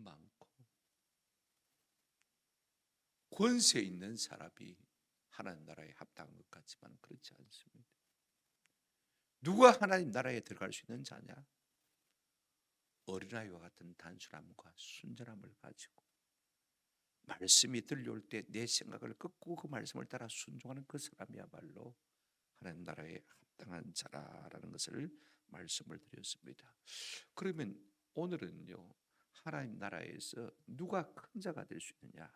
많고 권세 있는 사람이 하나님 나라에 합당한 것 같지만 그렇지 않습니다. 누가 하나님 나라에 들어갈 수 있는 자냐? 어린아이와 같은 단순함과 순전함을 가지고 말씀이 들려올 때 내 생각을 꺾고 그 말씀을 따라 순종하는 그 사람이야말로 하나님 나라에 합당한 자라라는 것을 말씀을 드렸습니다. 그러면 오늘은요, 하나님 나라에서 누가 큰 자가 될 수 있느냐?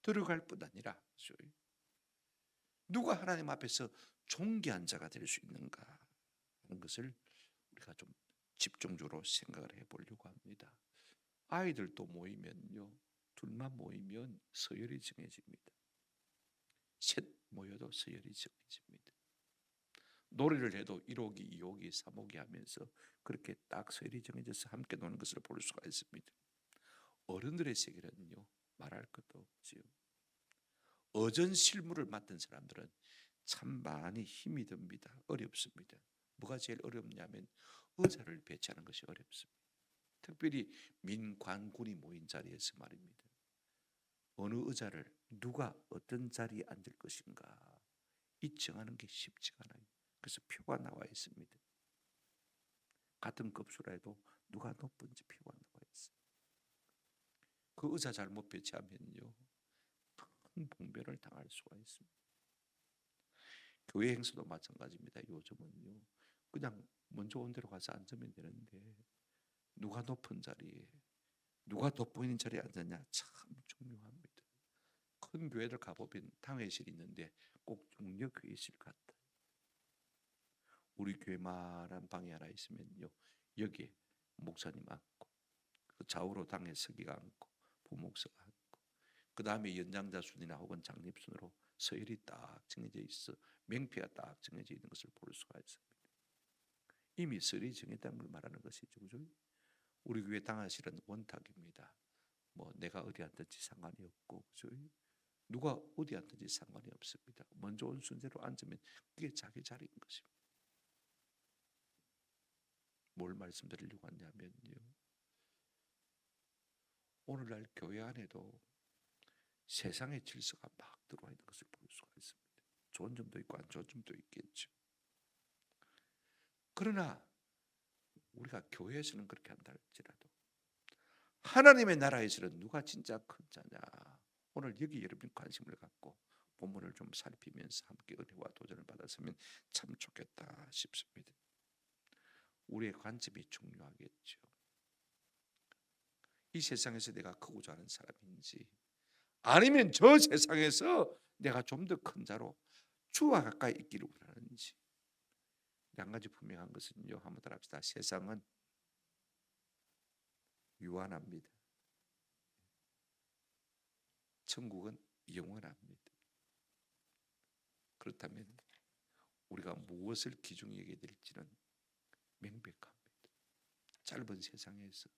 들어갈 뿐 아니라 누가 하나님 앞에서 존귀한 자가 될 수 있는가 하는 것을 우리가 좀 집중적으로 생각을 해보려고 합니다. 아이들도 모이면요, 둘만 모이면 서열이 정해집니다. 셋 모여도 서열이 정해집니다. 놀이를 해도 1호기, 2호기, 3호기 하면서 그렇게 딱 서열이 정해져서 함께 노는 것을 볼 수가 있습니다. 어른들의 세계는요, 말할 것도 없지요. 어전 실무를 맡은 사람들은 참 많이 힘이 듭니다. 어렵습니다. 뭐가 제일 어렵냐면 의자를 배치하는 것이 어렵습니다. 특별히 민관군이 모인 자리에서 말입니다. 어느 의자를 누가 어떤 자리에 앉을 것인가 이 정하는 게 쉽지가 않아요. 그래서 표가 나와 있습니다. 같은 급수라 해도 누가 높은지 표가 나와 있어요. 그 의자 잘못 배치하면요, 큰 봉변을 당할 수가 있습니다. 교회 행사도 마찬가지입니다. 요즘은요, 그냥 먼저 온 데로 가서 앉으면 되는데 누가 높은 자리에, 누가 돋보이는 자리에 앉았냐 참 중요합니다. 큰 교회를 가보면 당회실이 있는데 꼭 중력회의실 같다. 우리 교회만한 방이 하나 있으면요, 여기에 목사님 앉고, 그 좌우로 당회서기가 앉고, 부목사가 앉고, 그 다음에 연장자 순이나 혹은 장립 순으로 서열이 딱 정해져 있어 명패가 딱 정해져 있는 것을 볼 수가 있습니다. 이미 서열이 정했다는 걸 말하는 것이죠, 그죠? 우리 교회 당회실은 원탁입니다. 뭐 내가 어디 앉든지 상관이 없고, 그죠? 누가 어디 앉든지 상관이 없습니다. 먼저 온 순서로 앉으면 그게 자기 자리인 것입니다. 뭘 말씀드리려고 하냐면요, 오늘날 교회 안에도 세상의 질서가 막 들어와 있는 것을 볼 수가 있습니다. 좋은 점도 있고 안 좋은 점도 있겠죠. 그러나 우리가 교회에서는 그렇게 한다 할지라도 하나님의 나라에서는 누가 진짜 큰 자냐, 오늘 여기 여러분 관심을 갖고 본문을 좀 살피면서 함께 은혜와 도전을 받았으면 참 좋겠다 싶습니다. 우리의 관점이 중요하겠죠. 이 세상에서 내가 크고자 하는 사람인지, 아니면 저 세상에서 내가 좀 더 큰 자로 주와 가까이 있기를 원하는지. 한 가지 분명한 것은요, 한번 더 합시다. 세상은 유한합니다. 천국은 영원합니다. 그렇다면 우리가 무엇을 기준히 여겨야 될지는 명백합니다. 짧은 세상에서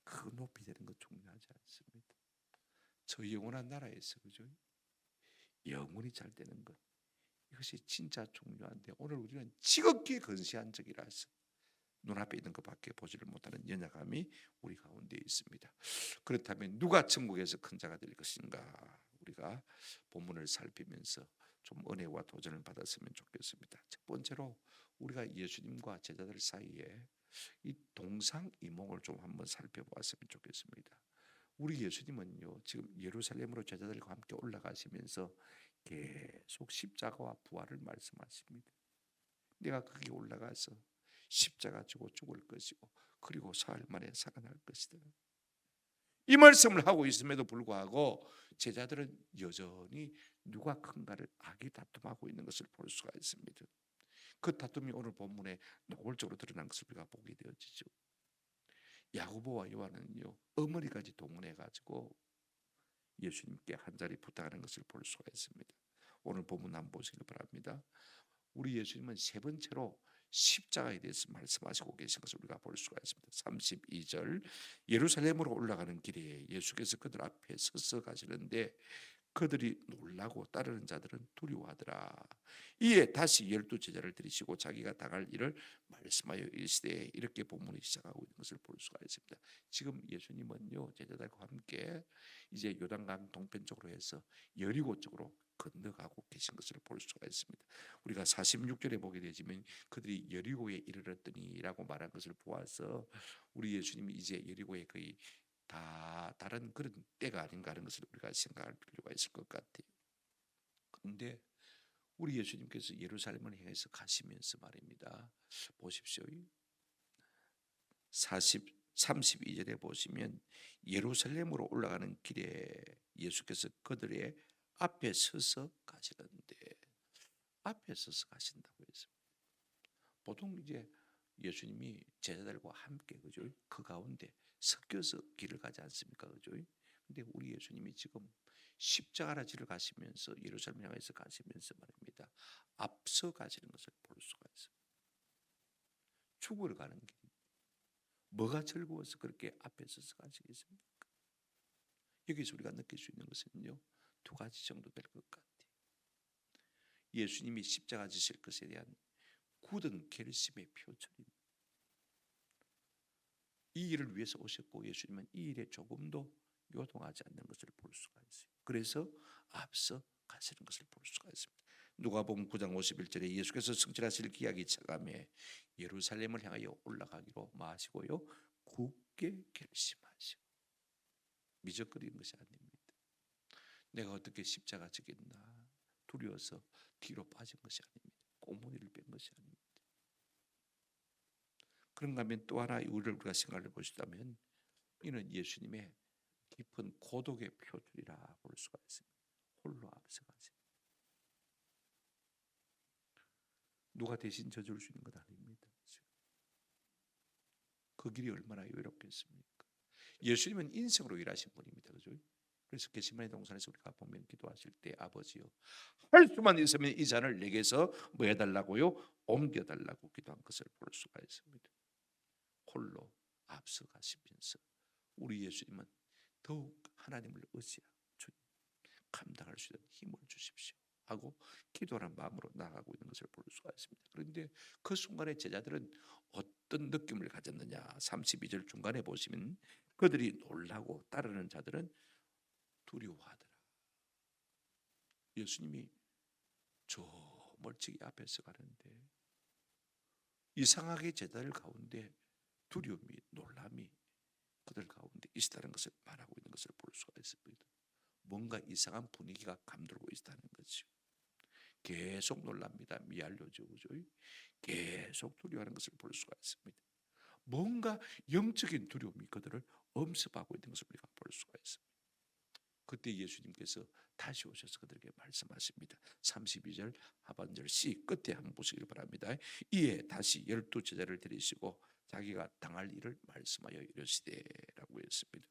그 높이 되는 것 중요하지 않습니다. 저 영원한 나라에서, 그죠? 영원히 잘 되는 것, 이것이 진짜 중요한데 오늘 우리는 지극히 근시한 적이라서 눈앞에 있는 것밖에 보지를 못하는 연약함이 우리 가운데 있습니다. 그렇다면 누가 천국에서 큰 자가 될 것인가? 우리가 본문을 살피면서 좀 은혜와 도전을 받았으면 좋겠습니다. 첫 번째로 우리가 예수님과 제자들 사이에 이 동상이몽을 좀 한번 살펴보았으면 좋겠습니다. 우리 예수님은요, 지금 예루살렘으로 제자들과 함께 올라가시면서 계속 십자가와 부활을 말씀하십니다. 내가 거기 올라가서 십자가 지고 죽을 것이고 그리고 사흘 만에 살아날 것이다. 이 말씀을 하고 있음에도 불구하고 제자들은 여전히 누가 큰가를 악이 다툼하고 있는 것을 볼 수가 있습니다. 그 다툼이 오늘 본문에 노골적으로 드러난 것을 우리가 보게 되어지죠. 야고보와 요한은요, 어머니까지 동원해 가지고 예수님께 한 자리 부탁하는 것을 볼 수가 있습니다. 오늘 본문 한번 보시기 바랍니다. 우리 예수님은 세 번째로 십자가에 대해서 말씀하시고 계신 것을 우리가 볼 수가 있습니다. 32절, 예루살렘으로 올라가는 길에 예수께서 그들 앞에 서서 가시는데 그들이 놀라고 따르는 자들은 두려워하더라. 이에 다시 12 제자를 들이시고 자기가 당할 일을 말씀하여 이르시되, 이렇게 본문이 시작하고 있는 것을 볼 수가 있습니다. 지금 예수님은요 제자들과 함께 이제 요단강 동편쪽으로 해서 여리고 쪽으로 건너가고 계신 것을 볼 수가 있습니다. 우리가 46절에 보게 되지만 그들이 여리고에 이르렀더니라고 말한 것을 보아서 우리 예수님이 이제 여리고에 거의 다 다른 그런 때가 아닌가 하는 것을 우리가 생각할 필요가 있을 것 같아요. 그런데 우리 예수님께서 예루살렘을 향해서 가시면서 말입니다. 보십시오. 32절에 보시면 예루살렘으로 올라가는 길에 예수께서 그들의 앞에 서서 가시는데, 앞에 서서 가신다고 했습니다. 보통 이제 예수님이 제자들과 함께 그죠? 그 가운데 섞여서 길을 가지 않습니까? 그죠? 근데 우리 예수님이 지금 십자가라 길을 가시면서 예루살렘 향해서 가시면서 말입니다. 앞서 가시는 것을 볼 수가 있습니다. 죽으러 가는 길. 뭐가 즐거워서 그렇게 앞에 서서 가시겠습니까? 여기서 우리가 느낄 수 있는 것은요, 2가지 정도 될 것 같아요. 예수님이 십자가 지실 것에 대한 굳은 결심의 표출입니다. 이 일을 위해서 오셨고 예수님은 이 일에 조금도 요동하지 않는 것을 볼 수가 있어요. 그래서 앞서 가시는 것을 볼 수가 있습니다. 누가복음 9장 51절에 예수께서 승천하실 기약이 차감해 예루살렘을 향하여 올라가기로 마시고요 굳게 결심하시고, 미적거리는 것이 아닙니다. 내가 어떻게 십자가 지겠나 두려워서 뒤로 빠진 것이 아닙니다. 꼬무니를 뺀 것이 아닙니다. 그런가 하면 또 하나 우리를 우리가 생각해 보시다면 이는 예수님의 깊은 고독의 표출이라 볼 수가 있습니다. 홀로 앞서가지. 누가 대신 져줄 수 있는 것 아닙니다. 그 길이 얼마나 외롭겠습니까? 예수님은 인생으로 일하신 분입니다. 그죠? 그래서 게시마네 동산에서 우리가 보면 기도하실 때 아버지요 할 수만 있으면 이 잔을 내게서 뭐 해달라고요? 옮겨달라고 기도한 것을 볼 수가 있습니다. 홀로 앞서가시면서 우리 예수님은 더욱 하나님을 의지하고 주님 감당할 수 있는 힘을 주십시오 하고 기도하는 마음으로 나아가고 있는 것을 볼 수가 있습니다. 그런데 그 순간에 제자들은 어떤 느낌을 가졌느냐, 32절 중간에 보시면 그들이 놀라고 따르는 자들은 두려워하더라. 예수님이 저 멀찍이 앞에서 가는데 이상하게 제자들 가운데 두려움이, 놀람이 그들 가운데 있다는 것을 말하고 있는 것을 볼 수가 있습니다. 뭔가 이상한 분위기가 감돌고 있다는 거죠. 계속 놀랍니다. 미알려져 그죠? 계속 두려워하는 것을 볼 수가 있습니다. 뭔가 영적인 두려움이 그들을 엄습하고 있는 것을 우리가 볼 수가 있습니다. 그때 예수님께서 다시 오셔서 그들에게 말씀하십니다. 32절 하반절 C 끝에 한번 보시길 바랍니다. 이에 다시 12 제자를 데리시고 자기가 당할 일을 말씀하여 이르시되라고 했습니다.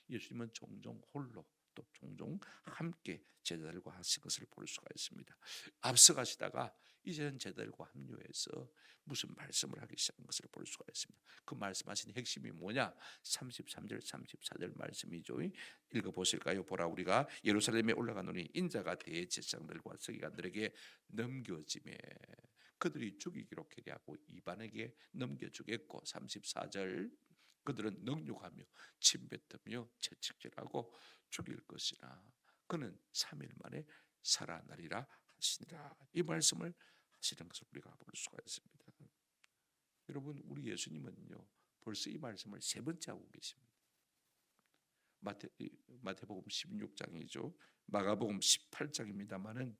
예수님은 종종 홀로 또 종종 함께 제자들과 하신 것을 볼 수가 있습니다. 앞서 가시다가 이제는 제자들과 합류해서 무슨 말씀을 하기 시작한 것을 볼 수가 있습니다. 그 말씀하신 핵심이 뭐냐? 33절 34절 말씀이죠. 읽어보실까요? 보라 우리가 예루살렘에 올라가노니 인자가 대제사장들과 서기관들에게 넘겨짐에 그들이 죽이기로 계략하고 이방에게 넘겨주겠고, 34절 그들은 능욕하며 침뱉으며 채찍질하고 죽일 것이나 그는 3일 만에 살아나리라 하시니라. 이 말씀을 하시는 것을 우리가 볼 수가 있습니다. 여러분 우리 예수님은요 벌써 이 말씀을 3번째 하고 계십니다. 마태복음 16장이죠. 마가복음 18장입니다만은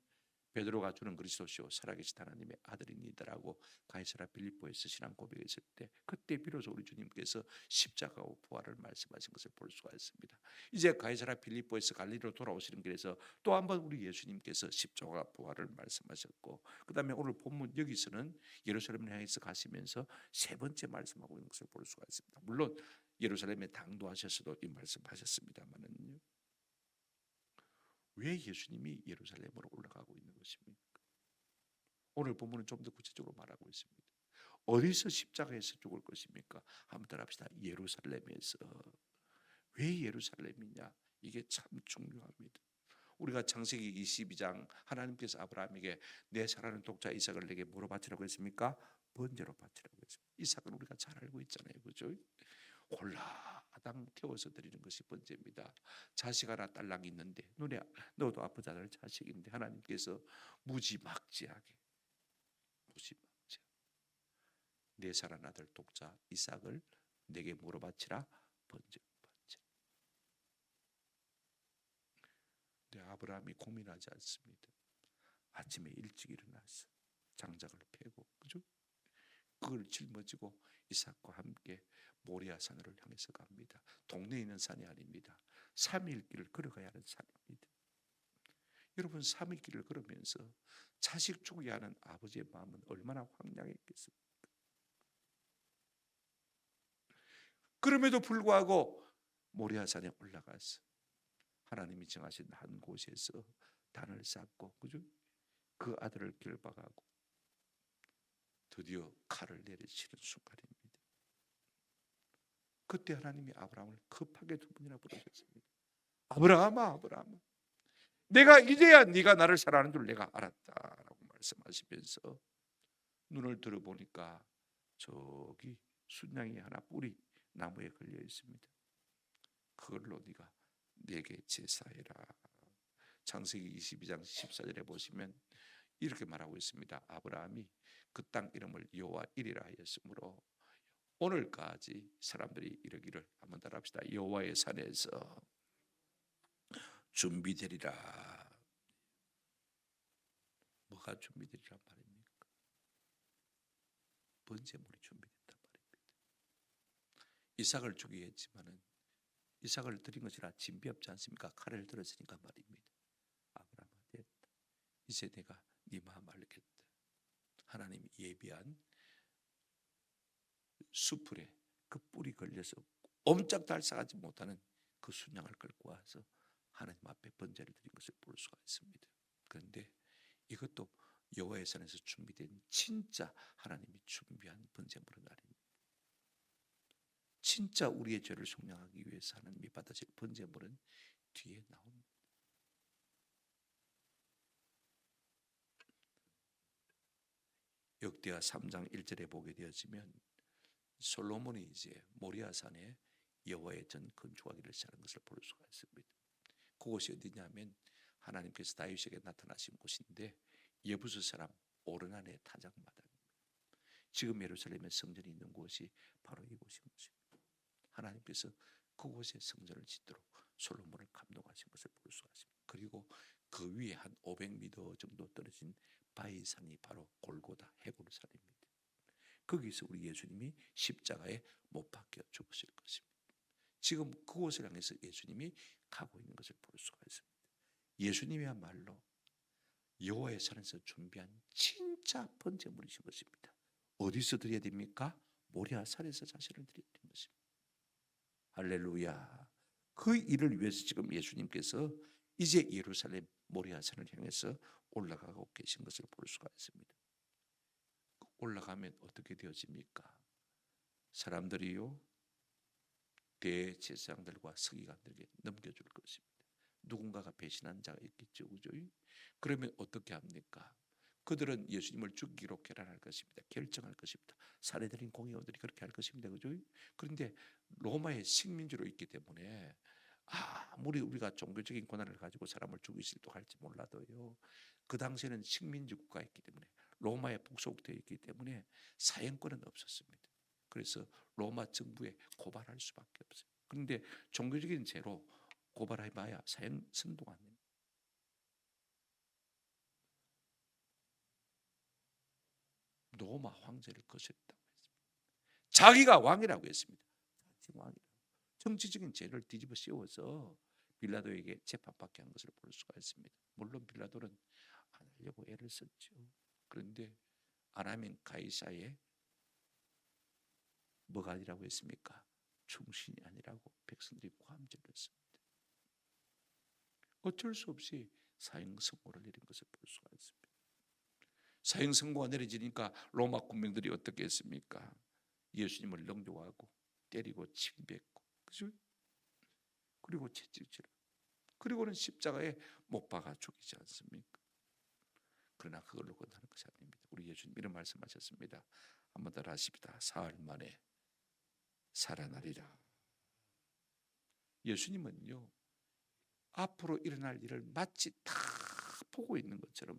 베드로가 주는 그리스도시요 살아계신 하나님의 아들이니다라고 가이사랴 빌립보에서 신앙 고백했을 때 그때 비로소 우리 주님께서 십자가와 부활을 말씀하신 것을 볼 수가 있습니다. 이제 가이사랴 빌립보에서 갈릴리로 돌아오시는 길에서 또 한 번 우리 예수님께서 십자가와 부활을 말씀하셨고, 그 다음에 오늘 본문 여기서는 예루살렘을 향해서 가시면서 3번째 말씀하고 있는 것을 볼 수가 있습니다. 물론 예루살렘에 당도하셨어도 이 말씀하셨습니다만은요. 왜 예수님이 예루살렘으로 올라가고 있는 것입니까? 오늘 본문은 좀 더 구체적으로 말하고 있습니다. 어디서 십자가에서 죽을 것입니까? 한번 따라합시다. 예루살렘에서. 왜 예루살렘이냐? 이게 참 중요합니다. 우리가 창세기 22장 하나님께서 아브라함에게 내 사랑하는 독자 이삭을 내게 뭐로 바치라고 했습니까? 번제로 바치라고 했습니다. 이삭은 우리가 잘 알고 있잖아요, 그죠? 홀라당 태워서 드리는 것이 번제입니다. 자식 하나 딸랑 있는데 눈에 너도 아프잖아요. 자식인데 하나님께서 무지막지하게 내 사랑하는 아들 독자 이삭을 내게 뭐로 바치라? 번제로 바치라. 근데 아브라함이 고민하지 않습니다. 아침에 일찍 일어나서 장작을 패고, 그죠? 그걸 짊어지고 이삭과 함께 모리아 산으로 향해서 갑니다. 동네에 있는 산이 아닙니다. 3일 길을 걸어가야 하는 산입니다. 여러분, 3일 길을 걸으면서 자식 죽게 하는 아버지의 마음은 얼마나 황량했겠습니까? 그럼에도 불구하고 모리아 산에 올라가서 하나님이 정하신 한 곳에서 단을 쌓고, 그죠? 그 아들을 결박하고 드디어 칼을 내리치는 순간입니다. 그때 하나님이 아브라함을 급하게 두 번이나 부르셨습니다. 아브라함아, 아브라함아, 내가 이제야 네가 나를 사랑하는 줄 내가 알았다라고 말씀하시면서 눈을 들어보니까 저기 순양이 하나 뿌리 나무에 걸려 있습니다. 그걸로 네가 내게 제사해라. 창세기 22장 14절에 보시면 이렇게 말하고 있습니다. 아브라함이 그 땅 이름을 여호와 이리라 하였으므로 오늘까지 사람들이 이러기를, 한번 따라합시다. 여호와의 산에서 준비되리라. 뭐가 준비되리란 말입니까? 번제물이 준비됐단 말입니다. 이삭을 주기 했지만은 이삭을 드린 것이라 진비 없지 않습니까? 칼을 들었으니까 말입니다. 아브라함아, 됐다. 이제 내가 네 마음 알겠다. 하나님이 예비한 수풀에 그 뿔이 걸려서 옴짝달싹하지 못하는 그 순양을 끌고 와서 하나님 앞에 번제를 드린 것을 볼 수가 있습니다. 그런데 이것도 여호와의 산에서 준비된 진짜 하나님이 준비한 번제물은 아닙니다. 진짜 우리의 죄를 속량하기 위해서 하나님이 받으실 번제물은 뒤에 나옵니다. 역대하 3장 1절에 보게 되어지면 솔로몬이 이제 모리아 산에 여호와의 전 건축하기를 시작한 것을 볼 수가 있습니다. 그곳이 어디냐면 하나님께서 다윗에게 나타나신 곳인데 예부스 사람 오르난의 타작마당입니다. 지금 예루살렘에 성전이 있는 곳이 바로 이곳인 것입니다. 하나님께서 그곳에 성전을 짓도록 솔로몬을 감동하신 것을 볼 수가 있습니다. 그리고 그 위에 한 500m 정도 떨어진 바위산이 바로 골고다 해골산입니다. 거기서 우리 예수님이 십자가에 못 박혀 죽으실 것입니다. 지금 그곳을 향해서 예수님이 가고 있는 것을 볼 수가 있습니다. 예수님이야말로 여호와의 산에서 준비한 진짜 번제물이신 것입니다. 어디서 드려야 됩니까? 모리아 산에서 자신을 드려야 되는 것입니다. 할렐루야. 그 일을 위해서 지금 예수님께서 이제 예루살렘 모리아 산을 향해서 올라가고 계신 것을 볼 수가 있습니다. 올라가면 어떻게 되어집니까? 사람들이요, 대제사장들과 서기관들에게 넘겨줄 것입니다. 누군가가 배신한 자가 있겠죠, 그죠? 그러면 어떻게 합니까? 그들은 예수님을 죽이기로 결단할 것입니다. 결정할 것입니다. 살해드린 공의원들이 그렇게 할 것입니다, 그죠? 그런데 로마의 식민지로 있기 때문에 아무리 우리가 종교적인 권한을 가지고 사람을 죽이시도 할지 몰라도요, 그 당시에는 식민지 국가였기 때문에 로마에 복속되어 있기 때문에 사형권은 없었습니다. 그래서 로마 정부에 고발할 수밖에 없어요. 그런데 종교적인 죄로 고발해봐야 사형 선고가 안 됩니다. 로마 황제를 거스렸다고 했습니다. 자기가 왕이라고 했습니다. 정치적인 죄를 뒤집어 씌워서 빌라도에게 재판받게 한 것을 볼 수가 있습니다. 물론 빌라도는 안 하려고 애를 썼죠. 그런데 안 하면 가이사의 뭐가 아니라고 했습니까? 충신이 아니라고 백성들이 고함질렀습니다. 어쩔 수 없이 사형 선고를 내린 것을 볼 수가 있습니다. 사형 선고가 내려지니까 로마 군병들이 어떻게 했습니까? 예수님을 능욕하고 때리고 침뱉고, 그죠? 그리고 채찍질을. 그리고는 십자가에 못 박아 죽이지 않습니까? 그러나 그걸로 끝나는 것이 아닙니다. 우리 예수님 이런 말씀하셨습니다. 한번 더 하십니다. 사흘 만에 살아나리라. 예수님은요, 앞으로 일어날 일을 마치 다 보고 있는 것처럼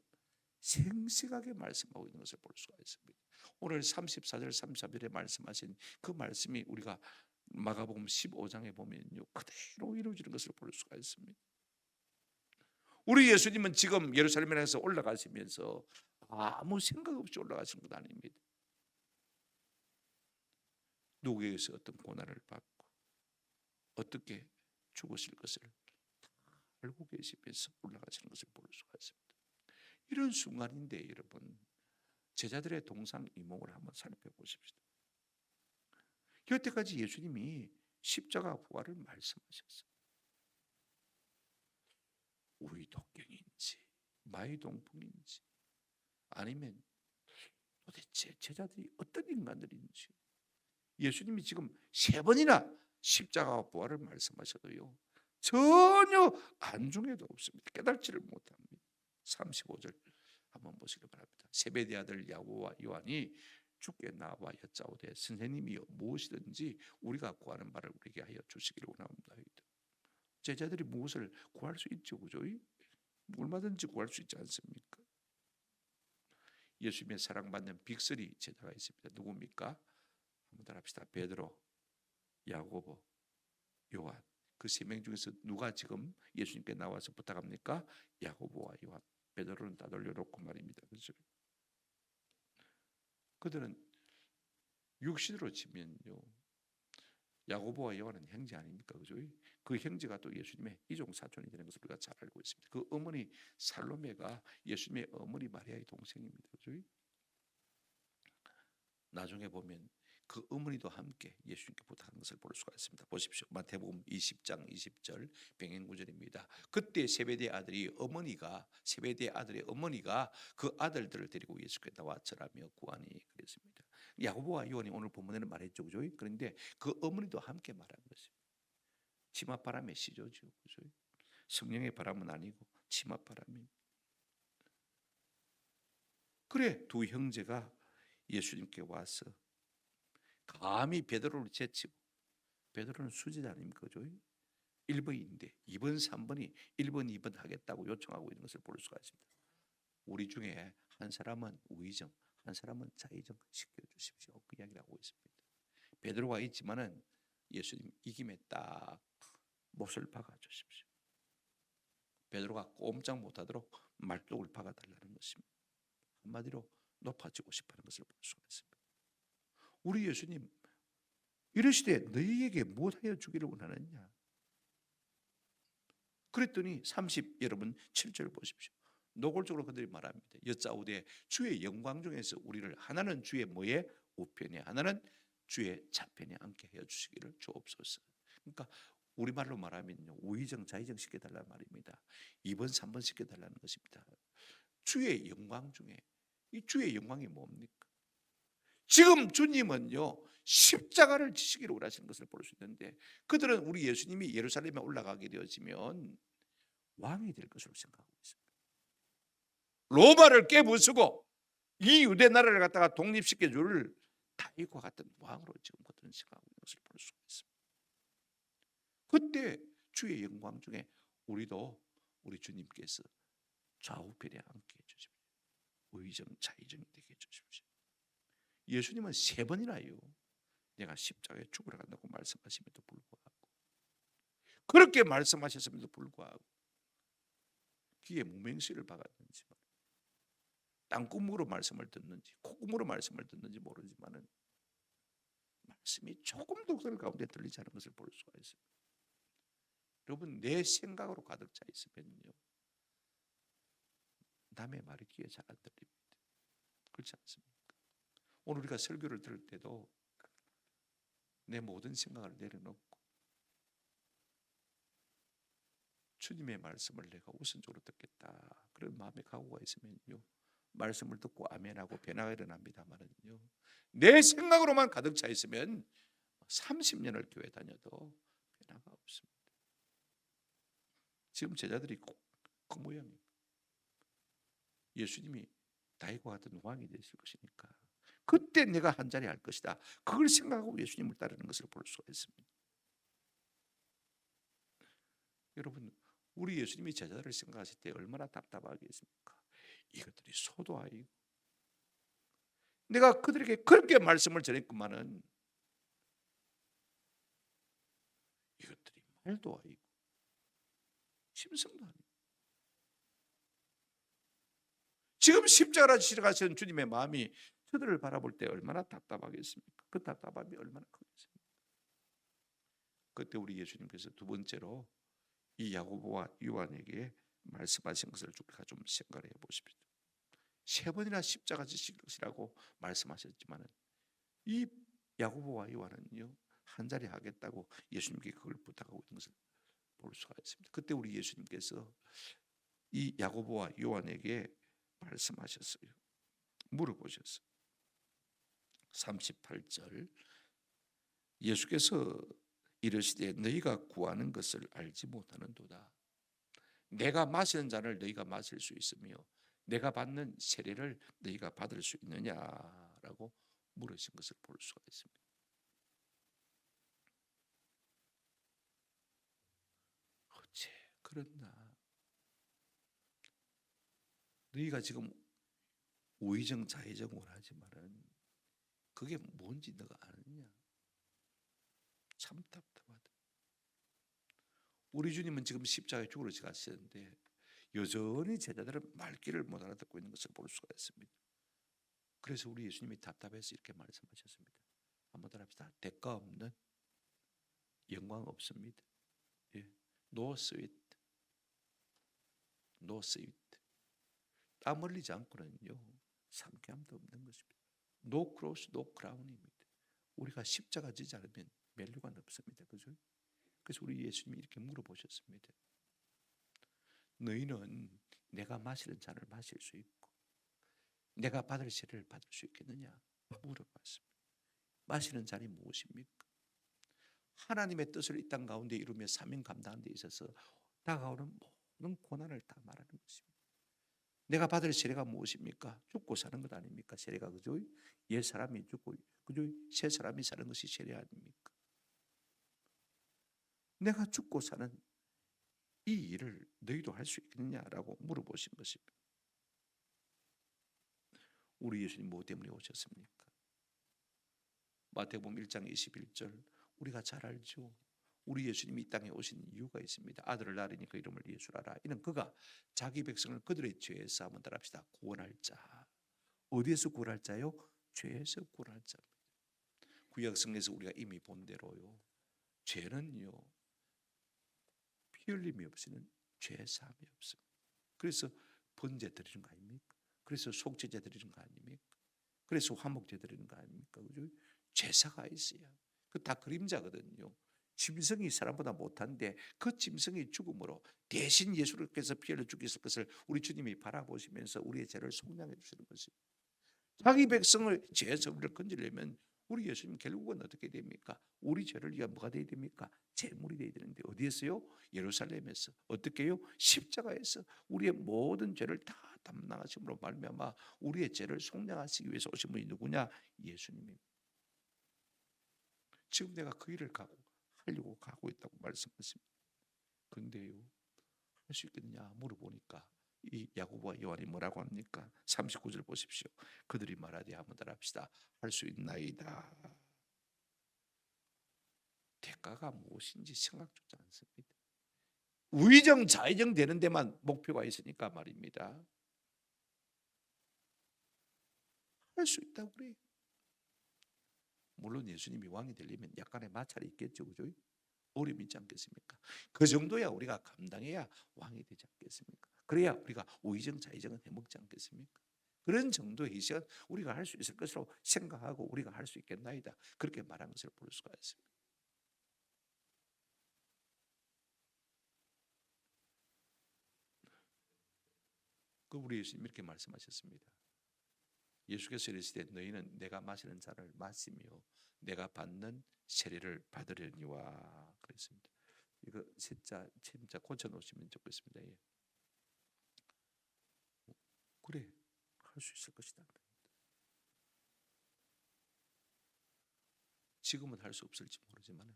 생생하게 말씀하고 있는 것을 볼 수가 있습니다. 오늘 34절 34절에 말씀하신 그 말씀이 우리가 마가복음 15장에 보면요, 그대로 이루어지는 것을 볼 수가 있습니다. 우리 예수님은 지금 예루살렘에서 올라가시면서 아무 생각 없이 올라가신 것 아닙니다. 누구에게서 어떤 고난을 받고 어떻게 죽으실 것을 알고 계시면서 올라가시는 것을 볼 수가 있습니다. 이런 순간인데 여러분, 제자들의 동상이몽을 한번 살펴보십시다. 여태까지 예수님이 십자가 부활을 말씀하셨어요. 우리 독경인지 마이동풍인지 아니면 도대체 제자들이 어떤 인간들인지 예수님이 지금 3번이나 십자가 부활을 말씀하셔도요, 전혀 안중에도 없습니다. 깨달지를 못합니다. 35절 한번 보시기 바랍니다. 세베대 아들 야고보와 요한이 주께 나와 여짜오되 선생님이여 무엇이든지 우리가 구하는 바를 우리에게 하여 주시기를 원하옵나이다. 제자들이 무엇을 구할 수 있죠, 그죠? 얼마든지 구할 수 있지 않습니까? 예수님의 사랑받는 빅3 제자가 있습니다. 누굽니까? 한번 따라합시다. 베드로, 야고보, 요한. 그 3명 중에서 누가 지금 예수님께 나와서 부탁합니까? 야고보와 요한. 베드로는 다 돌려놓고 말입니다. 그렇죠? 그들은 육신으로 치면요, 야고보와 요한은 형제 아닙니까? 그죠? 그 형제가 또 예수님의 이종 사촌이 되는 것을 우리가 잘 알고 있습니다. 그 어머니 살로메가 예수님의 어머니 마리아의 동생입니다. 그죠? 나중에 보면 그 어머니도 함께 예수님께 부탁한 것을 볼 수가 있습니다. 보십시오. 마태복음 20장 20절 병행구절입니다. 그때 세베대 아들의 어머니가 그 아들들을 데리고 예수께 나와 절하며 구하니 그랬습니다. 야고보와 요한이 오늘 본문에는 말했죠, 그죠? 그런데 그 어머니도 함께 말한 것입니다. 치맛바람의 시조죠, 그죠? 성령의 바람은 아니고 치맛바람이. 그래 두 형제가 예수님께 와서 감히 베드로를 제치고, 베드로는 수제자 아닙니까? 그죠? 1번인데 2번 3번이 1번 2번 하겠다고 요청하고 있는 것을 볼 수가 있습니다. 우리 중에 한 사람은 우의정, 한 사람은 자의정 시켜주십시오, 그 이야기를 하고 있습니다. 베드로가 있지만은 예수님 이김에 딱 못을 박아주십시오. 베드로가 꼼짝 못하도록 말뚝을 박아달라는 것입니다. 한마디로 높아지고 싶어하는 것을 볼 수가 있습니다. 우리 예수님 이르시되 너희에게 무엇하여 주기를 원하느냐? 그랬더니 여러분 7절 보십시오. 노골적으로 그들이 말합니다. 여짜오되 주의 영광 중에서 우리를 하나는 주의 뭐에 우편에 하나는 주의 좌편에 앉게 해 주시기를 주옵소서. 그러니까 우리말로 말하면요, 우의정 자의정 시켜달라는 말입니다. 2번 3번 시켜달라는 것입니다. 주의 영광 중에 이 주의 영광이 뭡니까? 지금 주님은요, 십자가를 지시기로 원하시는 것을 볼 수 있는데, 그들은 우리 예수님이 예루살렘에 올라가게 되어지면 왕이 될 것으로 생각하고 있습니다. 로마를 깨부수고 이 유대 나라를 갖다가 독립시켜 줄 다윗과 같은 왕으로 지금 그들은 생각하고 있는 것을 볼 수가 있습니다. 그때 주의 영광 중에 우리도 우리 주님께서 좌우편에 앉게 해주십시오. 의정 자의정이 되게 해주십시오. 예수님은 3번이나요 내가 십자가에 죽으러 간다고 말씀하심에도 불구하고, 그렇게 말씀하셨음에도 불구하고 귀에 무맹수를 박았는지, 땅구멍으로 말씀을 듣는지 콧구멍으로 말씀을 듣는지 모르지만은 말씀이 조금도 그 가운데 들리지 않은 것을 볼 수가 있습니다. 여러분, 내 생각으로 가득 차 있으면요, 남의 말이 귀에 잘 안 들립니다. 그렇지 않습니까? 오늘 우리가 설교를 들을 때도 내 모든 생각을 내려놓고 주님의 말씀을 내가 우선적으로 듣겠다, 그런 마음의 각오가 있으면요, 말씀을 듣고 아멘하고 변화가 일어납니다만은요, 내 생각으로만 가득 차 있으면 30년을 교회 다녀도 변화가 없습니다. 지금 제자들이 그 모양이에요. 예수님이 다윗과 같은 왕이 되실 것이니까 그때 내가 한 자리 할 것이다. 그걸 생각하고 예수님을 따르는 것을 볼 수가 있습니다. 여러분, 우리 예수님이 제자들을 생각하실 때 얼마나 답답하겠습니까? 이것들이 소도 아니고 내가 그들에게 그렇게 말씀을 전했구만은 이것들이 말도 아니고 심성도 아니고 지금 십자가를 지러 가시는 주님의 마음이 저들을 바라볼 때 얼마나 답답하겠습니까? 그 답답함이 얼마나 크겠습니까? 그때 우리 예수님께서 두 번째로 이 야고보와 요한에게 말씀하신 것을 우리가 좀 생각해 보십시오. 세 번이나 십자가 지실 것이라고 말씀하셨지만 이 야고보와 요한은요 한 자리 하겠다고 예수님께 그걸 부탁하고 있는 것을 볼 수가 있습니다. 그때 우리 예수님께서 이 야고보와 요한에게 말씀하셨어요. 물어보셨어요. 38절 예수께서 이르시되 너희가 구하는 것을 알지 못하는도다. 내가 마시는 잔을 너희가 마실 수 있으며 내가 받는 세례를 너희가 받을 수 있느냐라고 물으신 것을 볼 수가 있습니다. 어째 그렇나? 너희가 지금 우의정 좌의정 원하지만은 그게 뭔지 너가 아느냐? 참 답답하다. 우리 주님은 지금 십자가에 죽으러 가시는데 여전히 제자들은 말귀를 못 알아듣고 있는 것을 볼 수가 있습니다. 그래서 우리 예수님이 답답해서 이렇게 말씀하셨습니다. 한번 더 합시다. 대가 없는 영광 없습니다. 예. No sweet, no sweet. 땀 흘리지 않고는요 상쾌함도 없는 것입니다. No cross, no crown입니다. 우리가 십자가 지지 않으면 멸류관 없습니다. 그죠? 그래서 우리 예수님이 이렇게 물어보셨습니다. 너희는 내가 마시는 잔을 마실 수 있고 내가 받을 세례를 받을 수 있겠느냐 물어봤습니다. 마시는 잔이 무엇입니까? 하나님의 뜻을 이 땅 가운데 이루며 사명 감당하는 데 있어서 다가오는 모든 고난을 다 말하는 것입니다. 내가 받을 세례가 무엇입니까? 죽고 사는 것 아닙니까? 세례가 그죠? 옛 사람이 죽고 그죠? 새 사람이 사는 것이 세례 아닙니까? 내가 죽고 사는 이 일을 너희도 할 수 있겠느냐라고 물어보신 것입니다. 우리 예수님 뭐 때문에 오셨습니까? 마태복음 1장 21절 우리가 잘 알죠. 우리 예수님이 이 땅에 오신 이유가 있습니다. 아들을 낳으니 그 이름을 예수라라. 이는 그가 자기 백성을 그들의 죄에서 한번 따라합시다. 구원할 자. 어디에서 구원할 자요? 죄에서 구원할 자입니다. 구약성경에서 우리가 이미 본 대로요. 죄는요. 피 흘림이 없이는 죄 사함이 없습니다. 그래서 번제 드리는 거 아닙니까? 그래서 속죄제 드리는 거 아닙니까? 그래서 화목제 드리는 거 아닙니까? 그죠? 제사가 있어야. 그 다 그림자거든요. 짐승이 사람보다 못한데 그 짐승의 죽음으로 대신 예수께서 피 흘려 죽으실 것을 우리 주님이 바라보시면서 우리의 죄를 속량해 주시는 것입니다. 자기 백성을 죄에서 우리를 건지려면 우리 예수님 결국은 어떻게 됩니까? 우리 죄를 위해 뭐가 되어야 됩니까? 제물이 되어야 되는데 어디에서요? 예루살렘에서. 어떻게요? 십자가에서 우리의 모든 죄를 다 담당하심으로 말미암아 우리의 죄를 속량하시기 위해서 오신 분이 누구냐? 예수님입니다. 지금 내가 그 일을 하려고 가고 있다고 말씀하십니다. 그런데요, 할 수 있겠느냐 물어보니까 이 야고보와 요한이 뭐라고 합니까? 39절 보십시오. 그들이 말하되 한번 따라합시다. 할 수 있나이다. 대가가 무엇인지 생각조차 않습니다. 우의정 좌의정 되는 데만 목표가 있으니까 말입니다. 할 수 있다고 그래요. 물론 예수님이 왕이 되려면 약간의 마찰이 있겠죠. 그죠? 어려움이 있지 않겠습니까? 그 정도야 우리가 감당해야 왕이 되지 않겠습니까? 그래야 우리가 우의정 좌의정은 해먹지 않겠습니까? 그런 정도의 희생은 우리가 할 수 있을 것으로 생각하고 우리가 할 수 있겠나이다. 그렇게 말한 것을 볼 수가 있습니다. 그 우리 예수님 이렇게 말씀하셨습니다. 예수께서 이르시되 너희는 내가 마시는 잔을 마시며 내가 받는 세례를 받으려니와 그랬습니다. 이거 진짜 고쳐 놓으시면 좋겠습니다. 예. 그래, 할 수 있을 것이다. 지금은 할 수 없을지 모르지만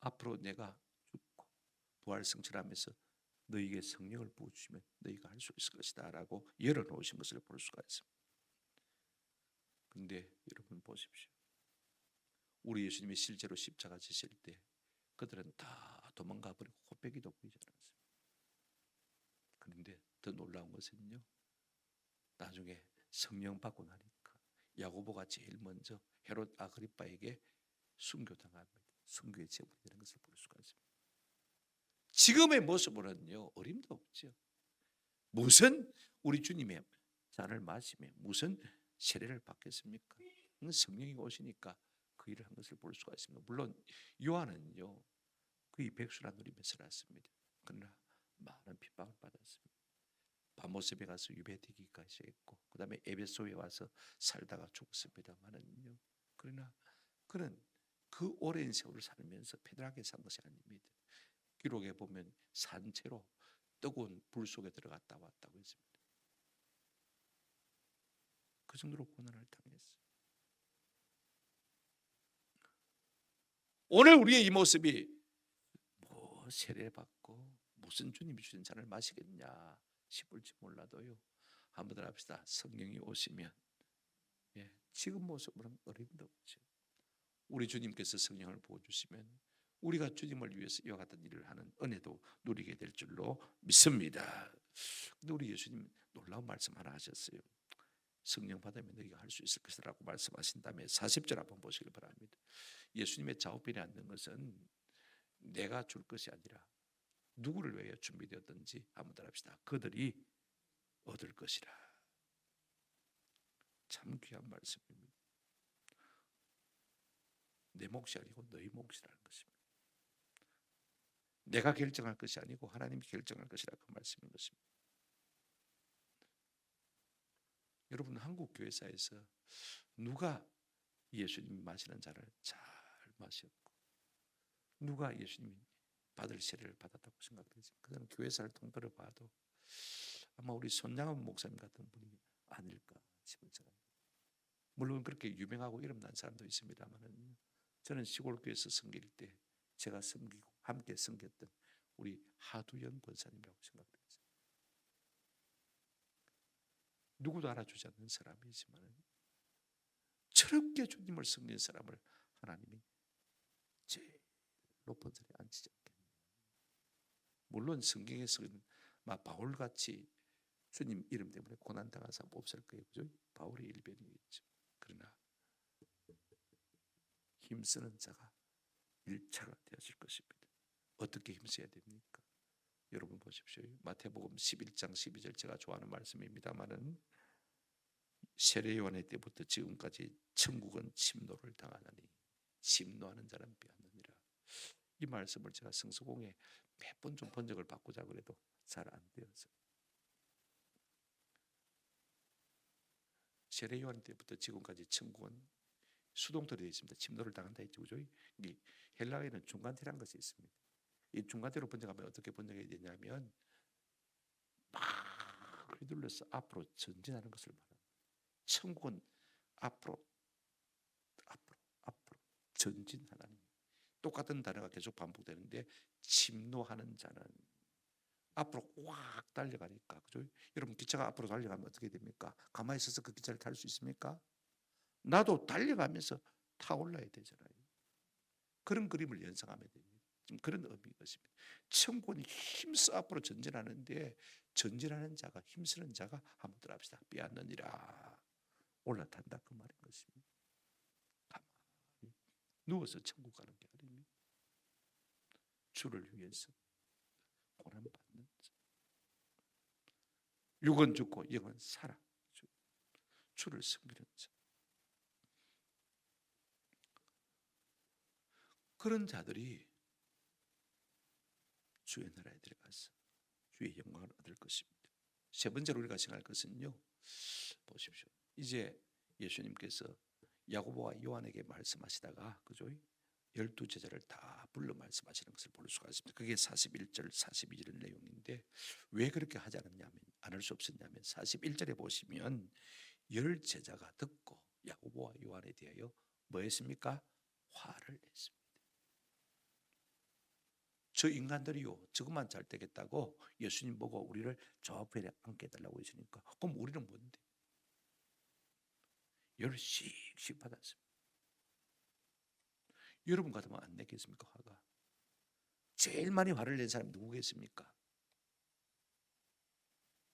앞으로 내가 죽고 부활 성취하면서 너희에게 성령을 부어주시면 너희가 할 수 있을 것이다 라고 열어놓으신 것을 볼 수가 있습니다. 근데 여러분 보십시오. 우리 예수님이 실제로 십자가 지실 때 그들은 다 도망가 버리고 코빼기도 보이지 않았습니다. 그런데 더 놀라운 것은요, 나중에 성령 받고 나니까 야고보가 제일 먼저 헤롯 아그리빠에게 순교당합니다. 순교의 제물이 되는 것을 볼 수가 있습니다. 지금의 모습으로는요, 어림도 없죠. 무슨 우리 주님의 잔을 마시며 무슨 세례를 받겠습니까? 성령이 오시니까 그 일을 한 것을 볼 수가 있습니다. 물론 요한은요, 그의 백수라 누리며 살았습니다. 그러나 많은 핍박을 받았습니다. 바모습에 가서 유배되기까지 했고, 그 다음에 에베소에 와서 살다가 죽었습니다만은요, 그러나 그는 그 오랜 세월을 살면서 편하게 산 것이 아닙니다. 기록에 보면 산채로 뜨거운 불 속에 들어갔다 왔다고 했습니다. 그 정도로 고난을 당했어요. 오늘 우리의 이 모습이 뭐 세례받고 무슨 주님이 주신 잔을 마시겠냐 싶을지 몰라도요, 한번 합시다. 성령이 오시면 지금 모습으로는 어림도 없죠. 우리 주님께서 성령을 부어주시면 우리가 주님을 위해서 이와 같은 일을 하는 은혜도 누리게 될 줄로 믿습니다. 근데 우리 예수님 놀라운 말씀 하나 하셨어요. 성령 받으면 너희가 할 수 있을 것이라고 말씀하신 다음에 40절 한번 보시길 바랍니다. 예수님의 좌우편에 앉는 것은 내가 줄 것이 아니라 누구를 위하여 준비되었든지 한번 합시다. 그들이 얻을 것이라. 참 귀한 말씀입니다. 내 몫이 아니고 너희 몫이라는 것입니다. 내가 결정할 것이 아니고 하나님이 결정할 것이라 그 말씀인 것입니다. 여러분, 한국 교회사에서 누가 예수님이 마시는 잔을 잘 마셨고 누가 예수님이 받을 세례를 받았다고 생각되십니까? 그는 교회사를 통틀어 봐도 아마 우리 손양원 목사님 같은 분이 아닐까 싶은 생각입니다. 물론 그렇게 유명하고 이름난 사람도 있습니다만 저는 시골 교회에서 섬길 때 제가 섬기고 함께 섬겼던 우리 하두연 권사님이라고 생각됩니다. 누구도 알아주지 않는 사람이지만 저렇게 주님을 섬기는 사람을 하나님이 제일 높은 자리에 앉히지 않겠냐. 물론 성경에서는 바울같이 주님 이름 때문에 고난당한 사람 없을 거예요. 그죠? 바울의 일변이겠죠. 그러나 힘쓰는 자가 일차가 되어질 것입니다. 어떻게 힘써야 됩니까? 여러분 보십시오. 마태복음 11장 12절 제가 좋아하는 말씀입니다만은 세례요한의 때부터 지금까지 천국은 침노를 당하나니 침노하는 자는 빼앗느니라. 이 말씀을 제가 성서공에 몇 번 좀 번역을 바꾸자 그래도 잘 안 되어서 세례요한 때부터 지금까지 천국은 수동태로 되어 있습니다. 침노를 당한다 했죠. 그죠? 헬라어에는 중간태라는 것이 있습니다. 이 중간태로 번역하면 어떻게 번역해야 되냐면 막 휘둘러서 앞으로 전진하는 것을 말합니다. 천국은 앞으로 전진하는, 똑같은 단어가 계속 반복되는데 침노하는 자는 앞으로 확 달려가니까, 그죠? 여러분 기차가 앞으로 달려가면 어떻게 됩니까? 가만히 있어서 그 기차를 탈 수 있습니까? 나도 달려가면서 타올라야 되잖아요. 그런 그림을 연상하면 됩니다. 지금 그런 의미인 것입니다. 천국은 힘써 앞으로 전진하는데 전진하는 자가, 힘쓰는 자가 한번 들어봅시다. 빼앗느니라. 올라탄다 그 말인 것입니다. 가만히 누워서 천국 가는 게 아닙니다. 주를 위해서 고난받는 자. 육은 죽고 영은 살아. 주를 섬기는 자. 그런 자들이 주의 나라에 들어가서 주의 영광을 얻을 것입니다. 세 번째로 우리가 생각할 것은요, 보십시오. 이제 예수님께서 야고보와 요한에게 말씀하시다가, 그죠? 12 제자를 다 불러 말씀하시는 것을 볼 수가 있습니다. 그게 41절 42절 내용인데 왜 그렇게 하지 않았냐면 안 할 수 없었냐면 41절에 보시면 10 제자가 듣고 야고보와 요한에 대하여 뭐 했습니까? 화를 냈습니다. 저 인간들이요 저것만 잘 되겠다고 예수님 보고 우리를 저 앞에 앉게 해달라고 했으니까 그럼 우리는 뭔데? 열을 씩씩 받았습니다. 여러분 같으면 안 내겠습니까? 화가 제일 많이 화를 낸 사람이 누구겠습니까?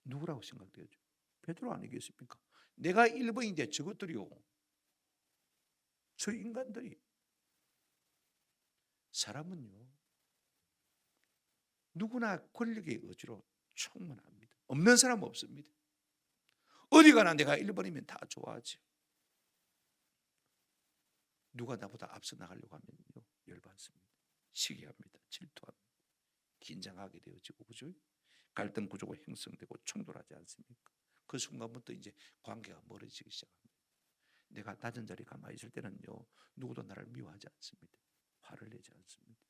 누구라고 생각되죠? 베드로 아니겠습니까? 내가 1번인데 저것들이요 저 인간들이 사람은요 누구나 권력의 의지로 충만합니다. 없는 사람은 없습니다. 어디 가나 내가 1번이면 다 좋아하지. 누가 나보다 앞서 나가려고 하면요 열받습니다. 시기합니다. 질투합니다. 긴장하게 되어지고 그죠? 갈등 구조가 형성되고 충돌하지 않습니까? 그 순간부터 이제 관계가 멀어지기 시작합니다. 내가 낮은 자리에 가만히 있을 때는요 누구도 나를 미워하지 않습니다. 화를 내지 않습니다.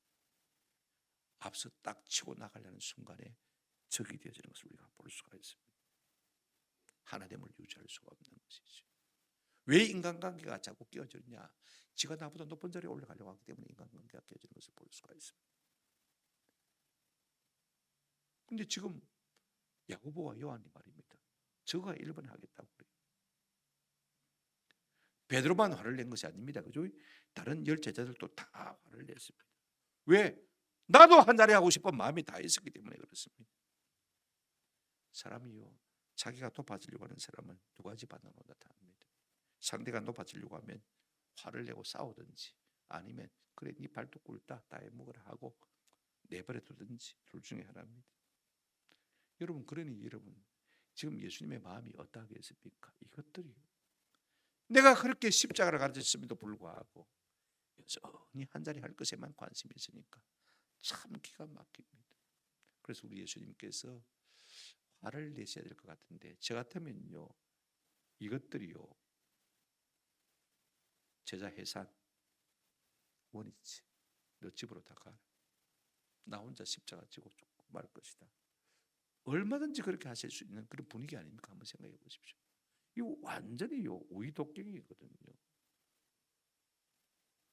앞서 딱 치고 나가려는 순간에 적이 되어지는 것을 우리가 볼 수가 있습니다. 하나됨을 유지할 수가 없는 것이죠. 왜 인간관계가 자꾸 깨어지느냐? 지가 나보다 높은 자리에 올라가려고 하기 때문에 인간관계가 깨어지는 것을 볼 수가 있습니다. 근데 지금 야고보와 요한이 말입니다. 저가 1번 하겠다고 그래요. 베드로만 화를 낸 것이 아닙니다. 그죠? 다른 10 제자들도 다 화를 냈습니다. 왜? 나도 한 자리 하고 싶은 마음이 다 있었기 때문에 그렇습니다. 사람이요 자기가 높아지려고 하는 사람은 두 가지 반응으로 나타납니다. 상대가 높아지려고 하면 화를 내고 싸우든지 아니면 그래 네 발톱 굵다 다 해먹으라 하고 내버려 두든지 둘 중에 하나입니다. 여러분 그러니 여러분 지금 예수님의 마음이 어떠하겠습니까? 이것들이 내가 그렇게 십자가를 가르쳤음에도 불구하고 여전히 한 자리 할 것에만 관심이 있으니까 참 기가 막힙니다. 그래서 우리 예수님께서 화를 내셔야 될 것 같은데 저 같으면요 이것들이요 제자 해산 원이치 너 집으로 다 가라. 나 혼자 십자가 지고 죽고 말 것이다. 얼마든지 그렇게 하실 수 있는 그런 분위기 아닙니까? 한번 생각해 보십시오. 이거 완전히요 오이독경이거든요.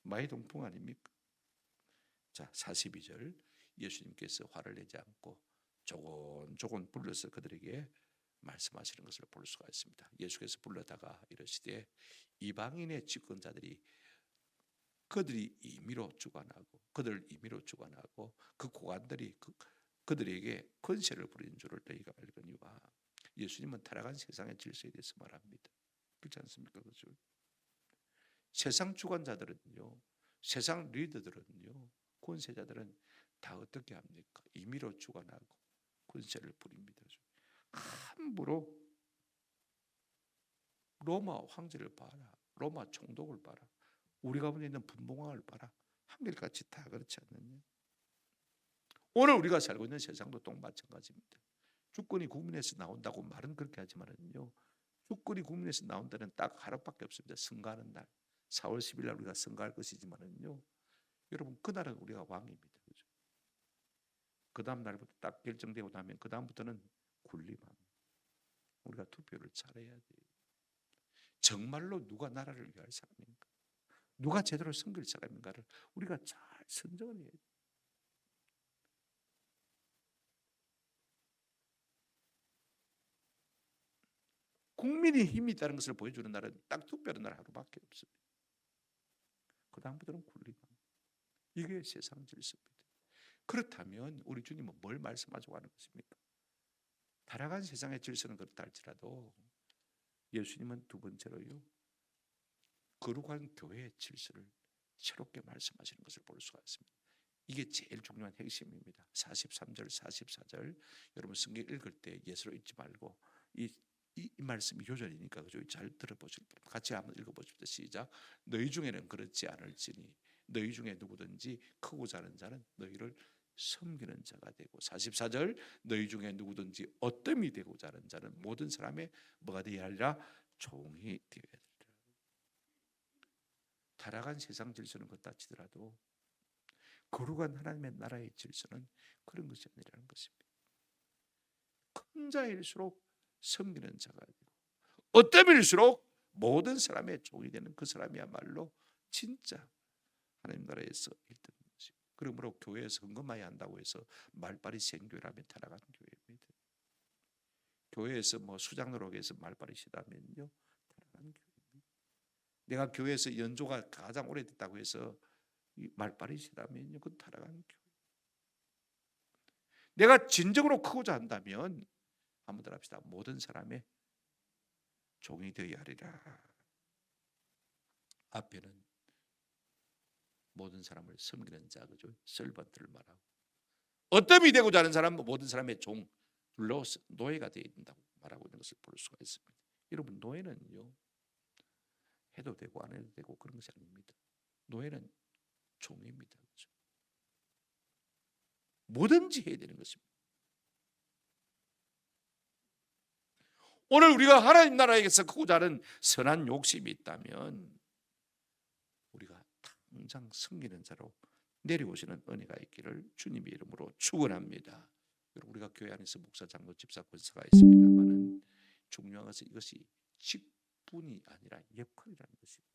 마이동풍 아닙니까? 자 42절 예수님께서 화를 내지 않고 조곤조곤 불러서 그들에게 말씀하시는 것을 볼 수가 있습니다. 예수께서 불러다가 이르시되 이방인의 집권자들이 그들을 임의로 주관하고 그 고관들이 그들에게 권세를 부리는 줄을 너희가 알거니와. 예수님은 타락한 세상의 질서에 대해서 말합니다. 그렇지 않습니까? 그렇죠? 세상 주관자들은요 세상 리더들은요 권세자들은 다 어떻게 합니까? 임의로 주관하고 권세를 부립니다. 함부로 로마 황제를 봐라. 로마 총독을 봐라. 우리 가운데 있는 분봉왕을 봐라. 한결같이 다 그렇지 않느냐? 오늘 우리가 살고 있는 세상도 또 마찬가지입니다. 주권이 국민에서 나온다고 말은 그렇게 하지만요 주권이 국민에서 나온다는 딱 하루밖에 없습니다. 선거하는 날 4월 10일 날 우리가 선거할 것이지만요 여러분 그날은 우리가 왕입니다. 그죠? 그 다음 날부터 딱 결정되고 나면 그 다음부터는 군림합니다. 우리가 투표를 잘해야 돼요. 정말로 누가 나라를 위할 사람인가? 누가 제대로 섬길 사람인가를 우리가 잘 선정을 해야 돼요. 국민이 힘이 있다는 것을 보여주는 날은 딱 투표하는 날 하루밖에 없습니다. 그 다음부터는 군림합니다. 이게 세상 질서입니다. 그렇다면 우리 주님은 뭘 말씀하자고 하는 것입니까? 타락한 세상의 질서는 그렇다 할지라도 예수님은 두 번째로요 거룩한 교회의 질서를 새롭게 말씀하시는 것을 볼 수가 있습니다. 이게 제일 중요한 핵심입니다. 43절 44절 여러분 성경 읽을 때 예수로 읽지 말고 이 말씀이 요절이니까 그죠? 잘 들어보실 분 같이 한번 읽어보십시오. 시작. 너희 중에는 그렇지 않을지니 너희 중에 누구든지 크고자 하는 자는 너희를 섬기는 자가 되고 44절 너희 중에 누구든지 어뜸이 되고자 하는 자는 모든 사람의 뭐가 되어야 하리라? 종이 되어야 되리라. 타락한 세상 질서는 그렇다 치더라도 거룩한 하나님의 나라의 질서는 그런 것이 아니라는 것입니다. 큰 자일수록 섬기는 자가 되고 어떤 일일수록 모든 사람의 종이 되는 그 사람이야말로 진짜 하나님 나라에서 1등인 것입니다. 그러므로 교회에서 헌금하여야 한다고 해서 말빨이 생교회라면 타락한 교회입니다. 교회에서 뭐 수장 노력해서 말빨이 시다면요 타락한 교회입니다. 내가 교회에서 연조가 가장 오래됐다고 해서 말빨이 시다면요 그건 타락한 교회. 내가 진정으로 크고자 한다면 한번 합시다. 모든 사람의 종이 되어야 하리라. 앞에는 모든 사람을 섬기는 자, 그죠? 설번트를 말하고 어떤 되고자 하는 사람은 모든 사람의 종, 노예가 되어야 된다고 말하고 있는 것을 볼 수가 있습니다. 여러분 노예는요 해도 되고 안 해도 되고 그런 것이 아닙니다. 노예는 종입니다. 그죠? 뭐든지 해야 되는 것입니다. 오늘 우리가 하나님 나라에서 크고자 하는 선한 욕심이 있다면 우리가 당장 섬기는 자로 내려오시는 은혜가 있기를 주님의 이름으로 축원합니다. 우리가 교회 안에서 목사, 장로, 집사, 권사가 있습니다만은 중요한 것은 이것이 직분이 아니라 역할이라는 것입니다.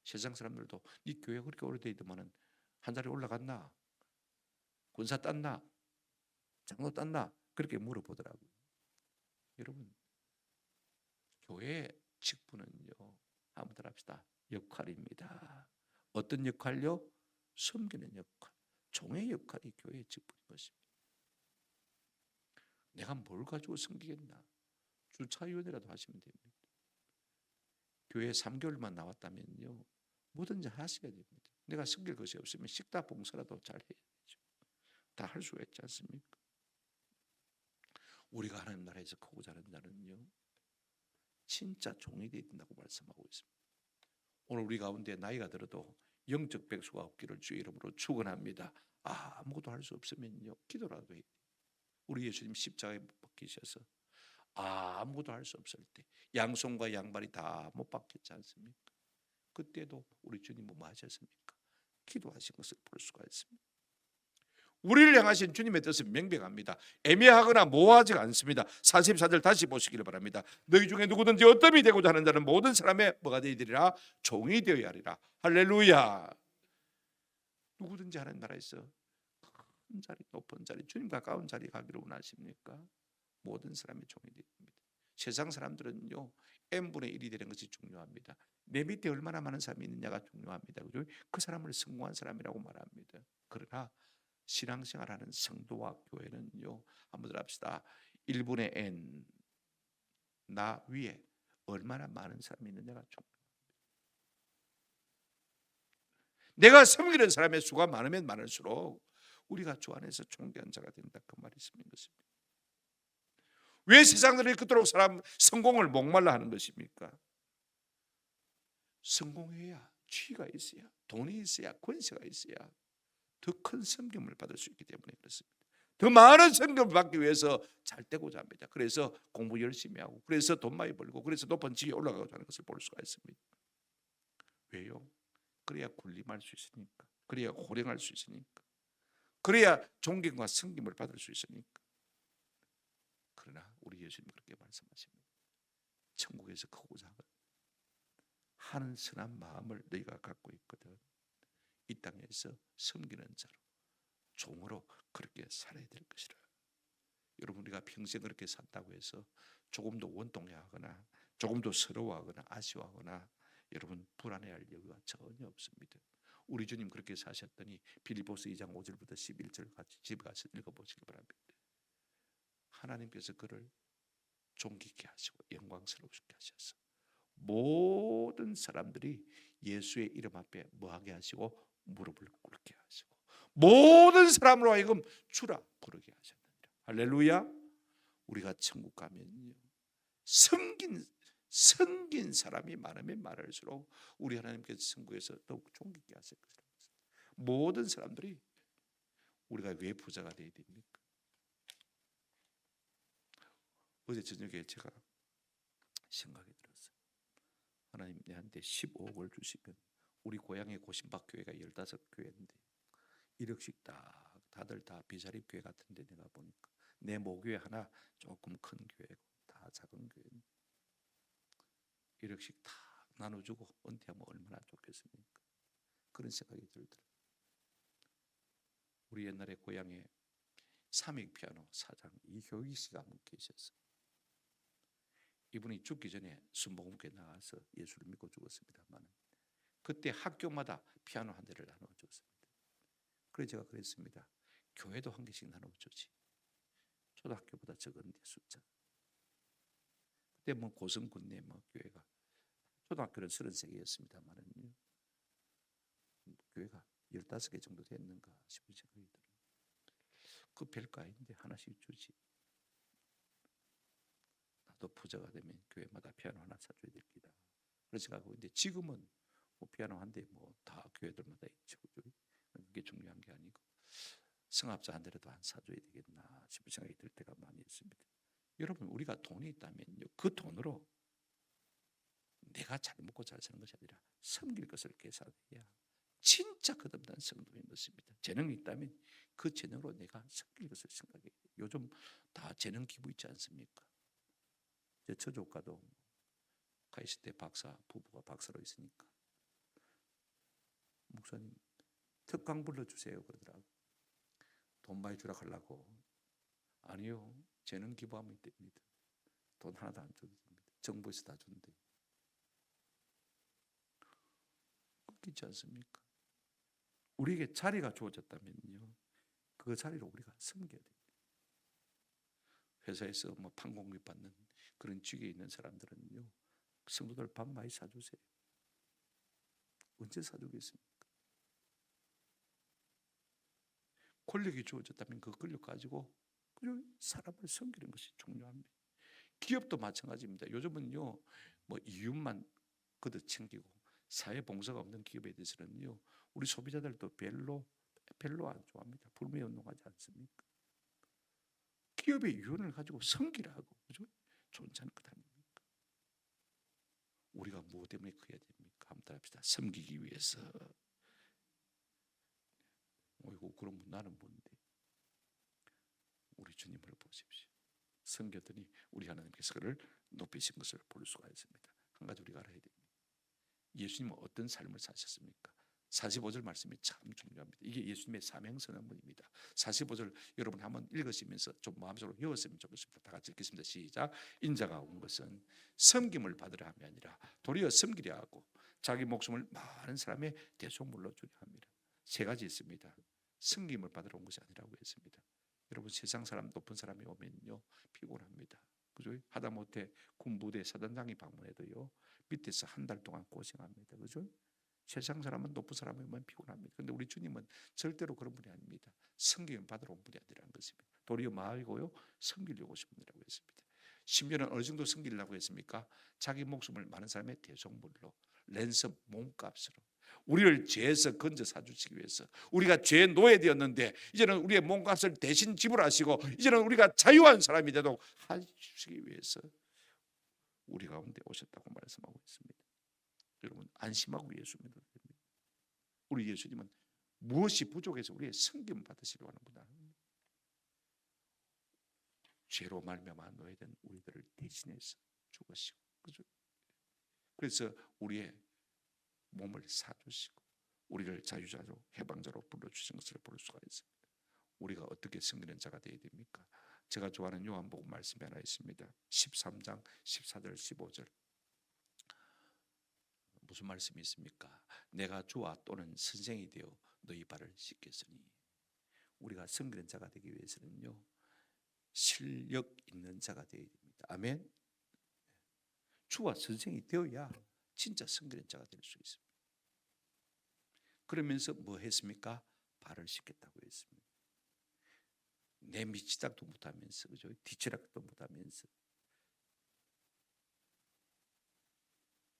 세상 사람들도 네 교회 그렇게 오래돼 있더만은 한 자리 올라갔나? 권사 땄나? 장로 땄나? 그렇게 물어보더라고요. 여러분 교회의 직분은요 한번 합시다. 역할입니다. 어떤 역할요? 섬기는 역할, 종의 역할이 교회의 직분인 것입니다. 내가 뭘 가지고 섬기겠나? 주차위원회라도 하시면 됩니다. 교회 3개월만 나왔다면요 뭐든지 하셔야 됩니다. 내가 섬길 것이 없으면 식탁 봉사라도 잘 해야 되죠. 다 할 수가 있지 않습니까? 우리가 하나님 나라에서 크고자 하는 자는요 진짜 종이 되어야 된다고 말씀하고 있습니다. 오늘 우리 가운데 나이가 들어도 영적 백수가 없기를 주의 이름으로 축원합니다. 아무것도 할 수 없으면요 기도라도 해야 돼요. 우리 예수님 십자가에 못 박히셔서 아무것도 할 수 없을 때 양손과 양발이 다 못 박혔지 않습니까? 그때도 우리 주님은 뭐 하셨습니까? 기도하신 것을 볼 수가 있습니다. 우리를 향하신 주님의 뜻은 명백합니다. 애매하거나 모호하지가 않습니다. 44절 다시 보시기를 바랍니다. 너희 중에 누구든지 어떤 이 되고자 하는 자는 모든 사람의 뭐가 되리라? 종이 되어야 하리라. 할렐루야. 누구든지 하는 나라에서 큰 자리, 높은 자리, 주님 가까운 자리 가기를 원하십니까? 모든 사람의 종이 됩니다. 세상 사람들은요 n분의 1이 되는 것이 중요합니다. 내 밑에 얼마나 많은 사람이 있느냐가 중요합니다. 그죠? 그 사람을 성공한 사람이라고 말합니다. 그러나 신앙생활하는 성도와 교회는요 한번 합시다. 1분의 n 나 위에 얼마나 많은 사람이 있느냐가 중요합니다. 내가 섬기는 사람의 수가 많으면 많을수록 우리가 주 안에서 존귀한 자가 된다 그 말이 있는 것입니다. 왜 세상들이 그토록 사람 성공을 목말라 하는 것입니까? 성공해야 지위가 있어야 돈이 있어야 권세가 있어야 더 큰 섬김을 받을 수 있기 때문에 그렇습니다. 더 많은 섬김을 받기 위해서 잘 되고자 합니다. 그래서 공부 열심히 하고 그래서 돈 많이 벌고 그래서 높은 지위에 올라가고자 하는 것을 볼 수가 있습니다. 왜요? 그래야 군림할 수 있으니까, 그래야 호령할 수 있으니까, 그래야 존경과 섬김을 받을 수 있으니까. 그러나 우리 예수님 그렇게 말씀하십니다. 천국에서 크고자 하는 선한 마음을 너희가 갖고 있거든. 이 땅에서 섬기는 자로 종으로 그렇게 살아야 될 것이라. 여러분 우리가 평생 그렇게 산다고 해서 조금도 원통해하거나 조금도 서러워하거나 아쉬워하거나 여러분 불안해할 여유가 전혀 없습니다. 우리 주님 그렇게 사셨더니 빌립보서 2장 5절부터 11절 같이 집에 가서 읽어보시기 바랍니다. 하나님께서 그를 존귀케 하시고 영광스럽게 하셔서 모든 사람들이 예수의 이름 앞에 뭐하게 하시고 무릎을 꿇게 하시고 모든 사람으로 하여금 주라 부르게 하셨느니라. 할렐루야. 우리가 천국 가면요 섬긴 사람이 많으면 많을수록 우리 하나님께서 천국에서 더욱 존귀케 하실 것이라는 것입니다. 모든 사람들이 우리가 왜 부자가 되어야 됩니까? 어제 저녁에 제가 생각이 들었어요. 하나님 내한테 15억을 주시면 우리 고향의 고신박 교회가 15교회인데 1억씩 다들 다 비자립 교회 같은데 내가 보니까 내 모교회 하나 조금 큰 교회고 다 작은 교회 1억씩 다 나눠주고 은퇴하면 얼마나 좋겠습니까? 그런 생각이 들더라고요. 우리 옛날에 고향에 삼익 피아노 사장 이효익 씨가 한분 계셨어요. 이분이 죽기 전에 순복음교회 나가서 예수를 믿고 죽었습니다만 그때 학교마다 피아노 한 대를 나눠줬습니다. 그래서 제가 그랬습니다. 교회도 한 개씩 나눠주지. 초등학교보다 적은데 숫자. 그때 뭐 고성군내 뭐 교회가 초등학교는 33개였습니다만은요. 교회가 15개 정도 됐는가 싶은 생각이 들어요. 그 별거 아닌데 하나씩 주지. 나도 부자가 되면 교회마다 피아노 하나 사줘야 될 기다. 그래서 생각하고 있는데 지금은 뭐 피아노 한 대 뭐 다 교회들마다 있죠. 그게 중요한 게 아니고 성합자 한 대라도 안 사줘야 되겠나 싶은 생각이 들 때가 많이 있습니다. 여러분 우리가 돈이 있다면요. 그 돈으로 내가 잘 먹고 잘 사는 것이 아니라 섬길 것을 계산해야 진짜 거듭난 성도인 것입니다. 재능이 있다면 그 재능으로 내가 섬길 것을 생각해야 돼요. 요즘 다 재능 기부 있지 않습니까? 제 처조카도 가이스대 박사 부부가 박사로 있으니까 목사님 특강 불러주세요 그러더라고. 돈 많이 주라 하려고. 아니요, 재능 기부하면 됩니다. 돈 하나도 안 줘도 됩니다. 정부에서 다 준대. 웃기지 않습니까? 우리에게 자리가 주어졌다면요, 그 자리로 우리가 섬겨야 됩니다. 회사에서 뭐 판공비 받는 그런 직에 있는 사람들은요, 성도들 밥 많이 사주세요. 언제 사주겠습니까? 권력이 주어졌다면 그 권력 가지고 사람을 섬기는 것이 중요합니다. 기업도 마찬가지입니다. 요즘은요, 뭐 이윤만 거듭 챙기고 사회 봉사가 없는 기업에 대해서는요, 우리 소비자들도 별로 안 좋아합니다. 불매운동하지 않습니까? 기업의 이윤을 가지고 섬기라고, 그죠? 존재하는 것 아닙니까? 우리가 무엇 때문에 커야 됩니까? 한번 따라합시다. 섬기기 위해서. 어이구, 그럼 나는 뭔데? 우리 주님을 보십시오. 섬겼더니 우리 하나님께서 그를 높이신 것을 볼 수가 있습니다. 한 가지 우리가 알아야 됩니다. 예수님은 어떤 삶을 사셨습니까? 45절 말씀이 참 중요합니다. 이게 예수님의 사명선언문입니다. 45절 여러분 한번 읽으시면서 좀 마음속으로 외웠으면 좋겠습니다. 다 같이 읽겠습니다. 시작. 인자가 온 것은 섬김을 받으려 함이 아니라 도리어 섬기려 하고 자기 목숨을 많은 사람의 대속물로 주려 합니다. 세 가지 있습니다. 섬김을 받으러 온 것이 아니라고 했습니다. 여러분 세상 사람 높은 사람이 오면요 피곤합니다. 그죠? 하다못해 군부대 사단장이 방문해도요 밑에서 한 달 동안 고생합니다. 그죠? 세상 사람은 높은 사람이 오면 피곤합니다. 그런데 우리 주님은 절대로 그런 분이 아닙니다. 섬김을 받으러 온 분이 아니라는 것입니다. 도리어 마음이고요 섬기려고 오신 분이라고 했습니다. 심지어는 어느 정도 섬기려고 했습니까? 자기 목숨을 많은 사람의 대속물로 랜섬 몸값으로 우리를 죄에서 건져 사주시기 위해서 우리가 죄의 노예되었는데 이제는 우리의 몸값을 대신 지불하시고 이제는 우리가 자유한 사람이 되도록 하시기 위해서 우리 가운데 오셨다고 말씀하고 있습니다. 여러분 안심하고 예수 믿어야 됩니다. 우리 예수님은 무엇이 부족해서 우리의 섬김 받으시려고 하는 분 아닙니다. 죄로 말미암아 노예된 우리들을 대신해서 죽으시고 그죠? 그래서 우리의 몸을 사주시고 우리를 자유자로 해방자로 불러주신 것을 볼 수가 있습니다. 우리가 어떻게 섬기는 자가 되어야 됩니까? 제가 좋아하는 요한복음 말씀이 하나 있습니다. 13장 14절 15절 무슨 말씀이 있습니까? 내가 주와 또는 선생이 되어 너희 발을 씻겠으니 우리가 섬기는 자가 되기 위해서는요 실력 있는 자가 되어야 됩니다. 아멘. 주와 선생이 되어야 진짜 섬기는 자가 될 수 있습니다. 그러면서 뭐 했습니까? 발을 씻겠다고 했습니다. 내 밑지닥도 못하면서 그죠? 뒤치락도 못하면서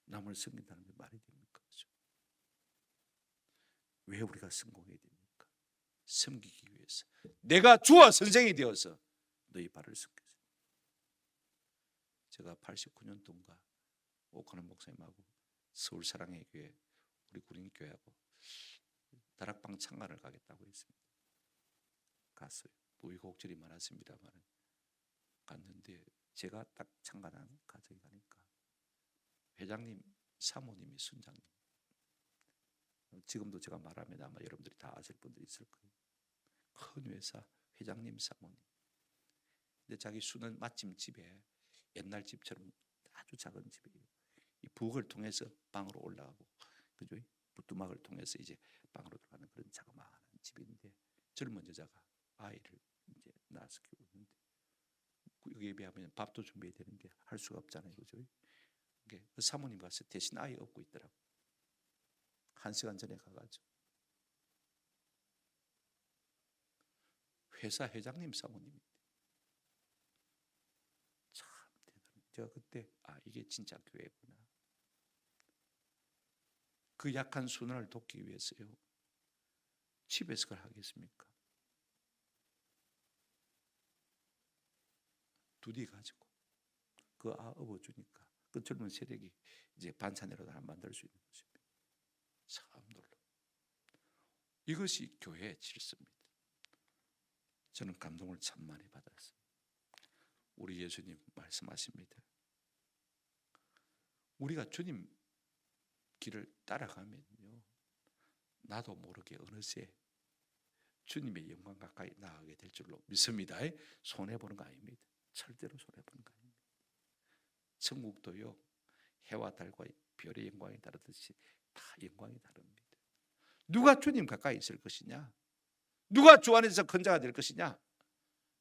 남을 섬긴다는 게 말이 됩니까? 그죠? 왜 우리가 성공해야 됩니까? 섬기기 위해서. 내가 주와 선생이 되어서 너희 발을 씻겠습니다. 제가 89년도인가 오카는 목사님하고 서울 사랑의 교회 우리 구린교회하고 다락방 참관을 가겠다고 했습니다. 갔어요. 우여곡절이 많았습니다만 갔는데 제가 딱 참관한 가정에 가니까 회장님 사모님이 순장님, 지금도 제가 말하면 아마 여러분들이 다 아실 분들이 있을 거예요. 큰 회사 회장님 사모님. 근데 자기 수는 마침 집에 옛날 집처럼 아주 작은 집이에요. 이 부엌을 통해서 방으로 올라가고, 그죠? 부뚜막을 통해서 이제 방으로 들어가는 그런 자그마한 집인데, 젊은 여자가 아이를 이제 낳아서 키우고 있는데, 여기에 비하면 밥도 준비해야 되는데 할 수가 없잖아요, 그죠? 그 사모님 가서 대신 아이 업고 있더라고. 1시간 전에 가가지고 회사 회장님 사모님인데 참 대단해. 제가 그때 이게 진짜 교회구나. 그 약한 순환을 돕기 위해서요, 집에서 그걸 하겠습니까? 두디 가지고 그 업어주니까 그 젊은 세력이 이제 반찬이라도 하나 만들 수 있는 것입니다. 참 놀라. 이것이 교회의 질서입니다. 저는 감동을 참 많이 받았어요. 우리 예수님 말씀하십니다. 우리가 주님 길을 따라가면요, 나도 모르게 어느새 주님의 영광 가까이 나아가게 될 줄로 믿습니다. 손해보는 거 아닙니다. 절대로 손해보는 거 아닙니다. 천국도요, 해와 달과 별의 영광이 다르듯이 다 영광이 다릅니다. 누가 주님 가까이 있을 것이냐? 누가 주 안에서 큰 자가 될 것이냐?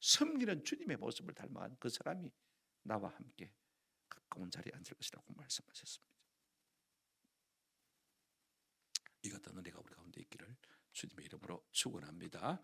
섬기는 주님의 모습을 닮아간 그 사람이 나와 함께 가까운 자리에 앉을 것이라고 말씀하셨습니다. 이 같은 은혜가 우리 가운데 있기를 주님의 이름으로 축원합니다.